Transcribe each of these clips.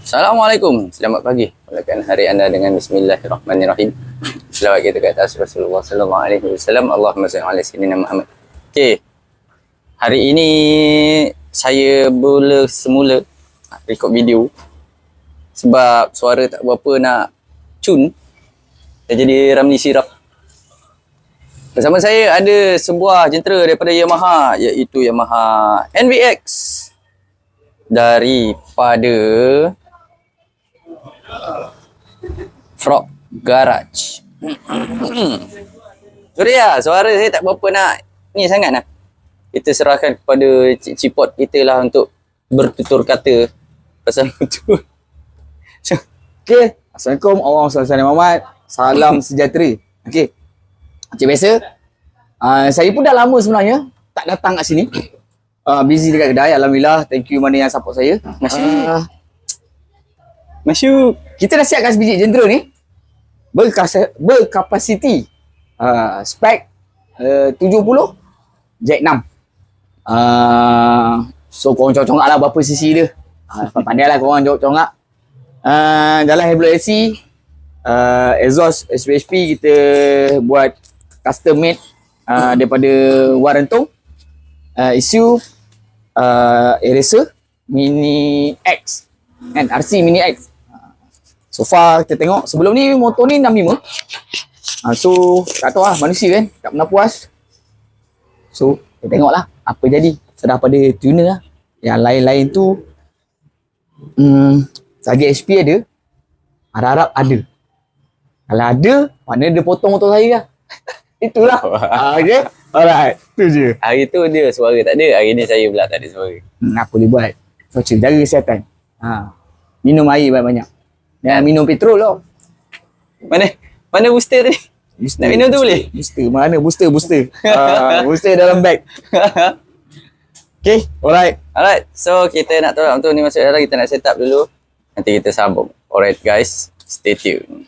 Assalamualaikum, selamat pagi. Mulakan hari anda dengan Bismillahirrahmanirrahim. Selawat kita ke atas Rasulullah Sallallahu Alaihi Wasallam. Allahumma salli ala sayyidina Muhammad. Okey, hari ini saya semula rekod video sebab suara tak berapa nak cun. Dah jadi Ramli Sirap. Bersama saya ada sebuah jentera daripada Yamaha, iaitu Yamaha NVX daripada Frog Garage. Sorry lah, suara saya tak berapa nak ni sangat lah. Kita serahkan kepada cipot kita lah untuk bertutur kata pasal itu. Okay, Assalamualaikum warahmatullahi wabarakatuh. Salam sejahtera. Okay, macam biasa, saya pun dah lama sebenarnya tak datang kat sini. Busy dekat kedai. Alhamdulillah, thank you mana yang support saya. Masyuk. Kita dah siapkan sebiji jentera ni berkapasiti spek 70 jack 6. So korang congak lah berapa cc dia. Pandai lah korang congak. Dalam Hebel AC, exhaust SPHP kita buat custom made daripada Warentong. Isu eraser Mini X kan, RC Mini X. So far kita tengok sebelum ni motor ni 65. So tak tahu lah, manusia kan tak pernah puas. So kita tengok lah apa jadi. Serah pada tuner lah. Yang lain-lain tu saja HP ada, harap-harap ada. Kalau ada, mana dia potong motor saya lah. Itulah. Okay, alright, tu je. Hari tu dia suara tak ada, hari ni saya pula tak ada suara. Apa boleh buat? So jaga kesihatan. Minum air banyak-banyak. Dan minum petrol tau. Mana booster tadi? Nak minum tu boleh? Booster mana? Booster. Booster dalam bag. Okay, alright. So kita nak tolak untuk ni masuk dalam, kita nak set up dulu. Nanti kita sambung. Alright guys, stay tuned.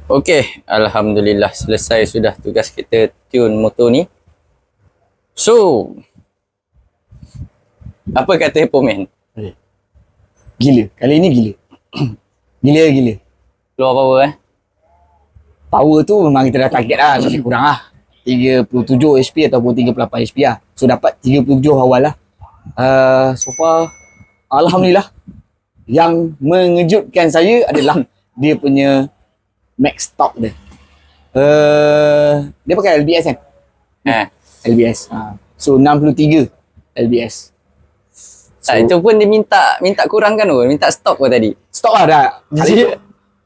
Okey, alhamdulillah selesai sudah tugas kita tune motor ni. So, apa kata pemen? Gila. Kali ni gila. Gila. Keluar power Power tu memang kita dah target lah. Lebih kurang lah. 37 HP ataupun 38 HP lah. So dapat 37 awal lah. So far, alhamdulillah. Yang mengejutkan saya adalah dia punya max torque dia. Dia pakai LBS kan? LBS. So 63 LBS. So, itu pun dia minta kurangkan tu. Minta stop pun tadi. Stop lah dah.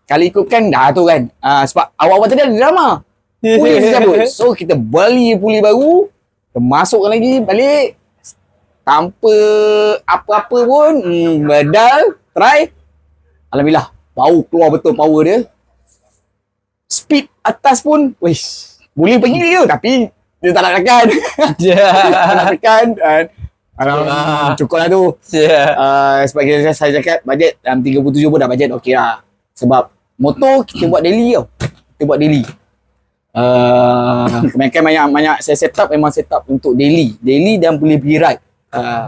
Kali ikutkan dah tu kan. Sebab awal-awal tadi ada drama. Puli cabut. So kita beli puli baru. Kita masukkan lagi balik. Tanpa apa-apa pun. Badal. Try. Alhamdulillah. Bau keluar betul power dia. Speed atas pun. Wish. Boleh pergi dia. Tapi dia tak nak tekan. Tak nak tekan. Cukup lah tu. Sebab saya cakap bajet dalam 37 pun dah bajet okey lah. Sebab motor kita buat daily tau. Kita buat daily. Kebanyakan banyak saya set up memang set up untuk daily dan boleh pergi ride.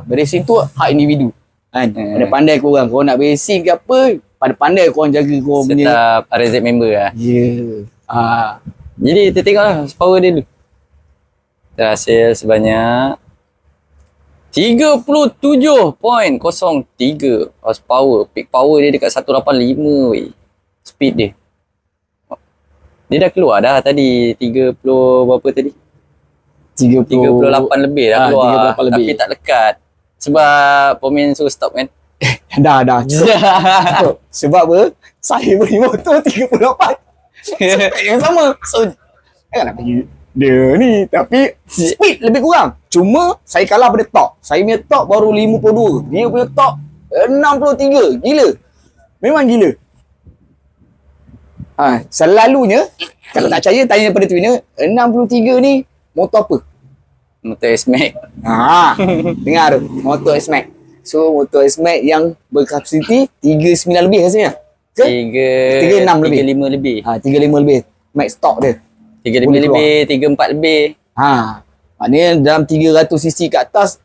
Racing tu hak individu kan. Pandai korang nak racing ke apa, pandai korang jaga korang punya Set up RZ member lah. Jadi kita tengok lah power dia dulu. Terhasil sebanyak 37.03 horsepower. Peak power dia dekat 185 weh. Speed dia. Dia dah keluar dah tadi 30 berapa tadi? 38 lebih dah keluar. 38 lebih. Tapi tak lekat. Sebab pemain suruh stop kan. Dah cukup. Sebab apa? Saya beli motor 38. Spek yang sama. So nak pergi dia ni, tapi speed lebih kurang. Cuma saya kalah pada torque. Saya punya torque baru 52. Dia punya torque 63. Gila. Memang gila. Selalunya kalau tak percaya tanya pada trainer, 63 ni motor apa? Motor S-Max. Dengar tu, motor S-Max. So motor S-Max yang berkapasiti 39 lebih rasanya. Ke? 36 lebih. 35 lebih. 35 lebih. Max torque dia. 35 lebih, 34 lebih. Maknanya dalam 300cc ke atas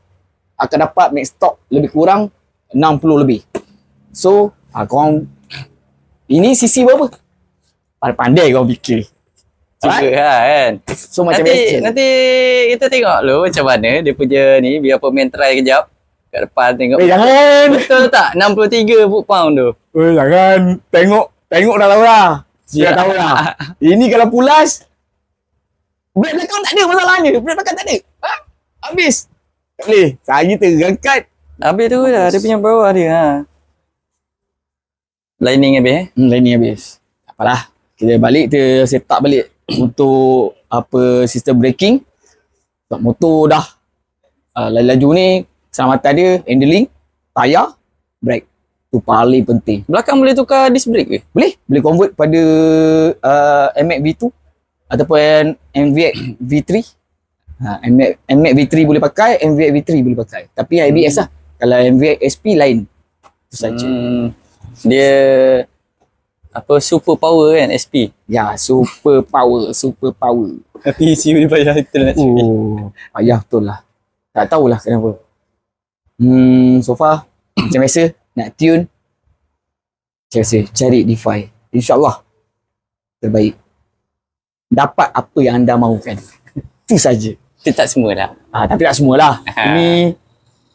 akan dapat max torque lebih kurang 60 lebih. So, korang ini cc berapa? Pandai kau fikir. Juga kan. So macam nanti kita tengok lu macam mana dia punya ni, biar pemain try kejap. Kat depan tengok. Jangan. Betul tak 63 foot pound tu? Jangan. Tengok dah tahu lah. Dah tahu lah. Ini kalau pulas brake belakang tak ada masalahnya. Brake belakang tak ada. Habis. Tak boleh. Saya terangkat. Habis tu dah. Dia punya bawah dia. Lining habis Lining habis. Tak apalah. Kita balik, kita set up balik untuk apa sistem braking. Sebab motor dah laju ni, keselamatan dia, handling, tayar, brake. Tu paling penting. Belakang boleh tukar disc brake ke? Boleh convert pada MX V2 ataupun MVX V3. MX V3 boleh pakai, MVX V3 boleh pakai. Tapi ABS lah. Kalau MVX SP lain. Itu saja. Dia apa super power kan SP? Ya, super power. Tapi ECU dia payah internet. Payah betul lah. Tak tahulah kenapa. So far macam biasa nak tune. Macam biasa cari DeFi. InsyaAllah terbaik. Dapat apa yang anda mahukan. Itu saja. Itu tak semua lah. Tapi tak semualah. Ini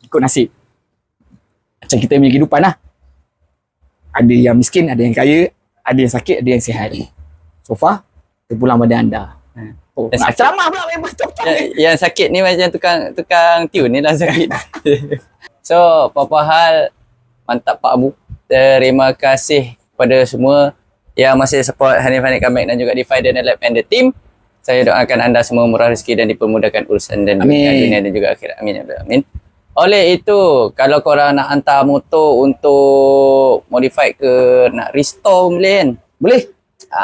ikut nasib. Macam kita punya kehidupan lah. Ada yang miskin, ada yang kaya, ada yang sakit, ada yang sihat. So far, terpulang pada anda. Nak ceramah pula memang yang sakit ni macam tukang tune ni lah sakit. So, apa-apa hal, mantap Pak Abu. Terima kasih kepada semua yang masih support Hanif Comeback dan juga DeFi dan Lab and the team. Saya doakan anda semua murah rezeki dan dipermudahkan urusan dan dunia dan juga akhirat. Amin. Amin. Oleh itu, kalau korang nak hantar motor untuk modified ke, nak restore boleh kan? Boleh.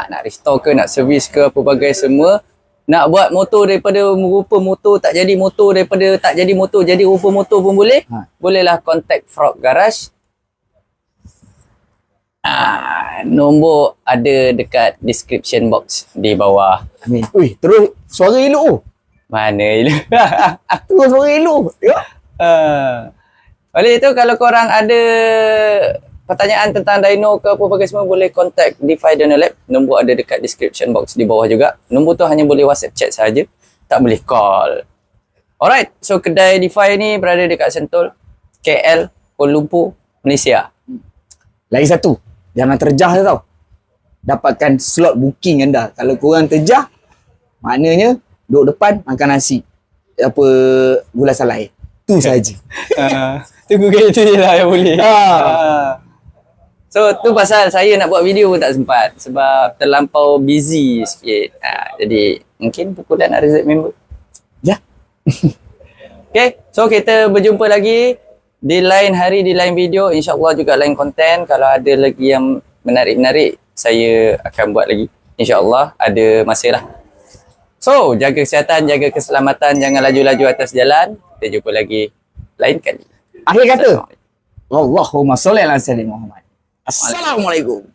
Nak restore ke, nak servis ke, apa bagai semua. Nak buat motor daripada rupa motor tak jadi motor, daripada tak jadi motor jadi rupa motor pun boleh. Bolehlah contact Frog Garage. Nombor ada dekat description box di bawah. Amin. Ui, terus suara elok tu. Mana je. Terus suara elok. Ya. Oleh itu kalau korang ada pertanyaan tentang dyno ke apa bagai semua, boleh contact DeFi Dyno Lab. Nombor ada dekat description box di bawah juga. Nombor tu hanya boleh WhatsApp chat saja, tak boleh call. Alright, so kedai DeFi ni berada dekat Sentul, KL, Kuala Lumpur, Malaysia. Lagi satu, jangan terjah tau. Dapatkan slot booking anda. Kalau korang terjah, maknanya duduk depan makan nasi. Apa gula salai. Tu saja. Tunggu kereta je lah yang boleh. So tu pasal saya nak buat video pun tak sempat sebab terlampau busy sikit. Jadi mungkin pukulan RZ member. Ya. Okay, so kita berjumpa lagi di lain hari, di lain video. InsyaAllah juga lain konten. Kalau ada lagi yang menarik-menarik, saya akan buat lagi. InsyaAllah ada masa lah. So, jaga kesihatan, jaga keselamatan. Jangan laju-laju atas jalan. Kita jumpa lagi lain kali. Akhir kata. Allahumma sholli ala sayyidina Muhammad. Assalamualaikum.